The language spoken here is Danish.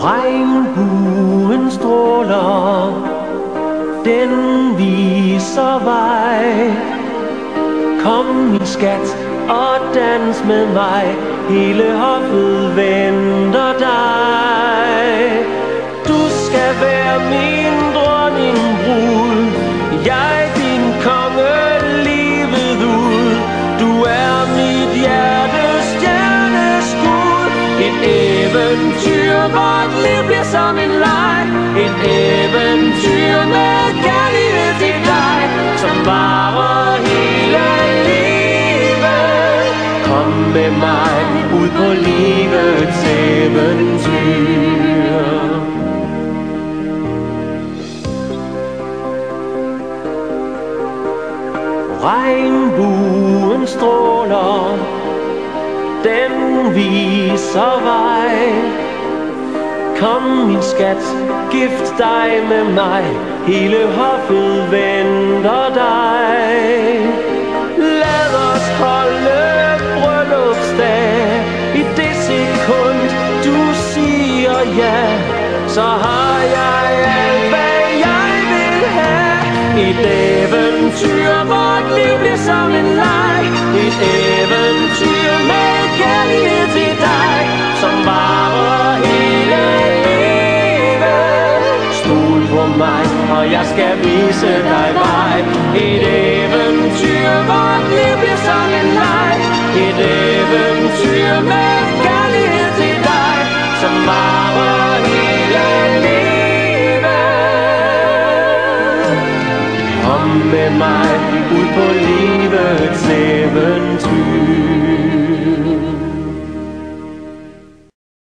Regnbuen stråler, den viser vej. Kom min skat og dans med mig, hele hoffet venter dig. Du skal være min dronningbrud, jeg din konge livet ud. Du er mit hjertes stjerneskud, et eventyr, vort liv bliver som en leg. Et eventyr med kærlighed til dig, som varer hele livet. Kom med mig ud på livets eventyr. Regnbuen stråler, den viser vej. Kom min skat, gift dig med mig, hele hoffet venter dig. Lad os holde bryllupsdag, i det sekund du siger ja, så har jeg alt hvad jeg vil have. Et eventyr, vort liv bliver som en leg. Et eventyr med kærlighed til dig, som varer hele livet. Stol på mig, og jeg skal vise dig vej. Et eventyr, vort liv bliver som en leg. Et eventyr med kærlighed til dig, som varer hele livet. Kom med mig ud på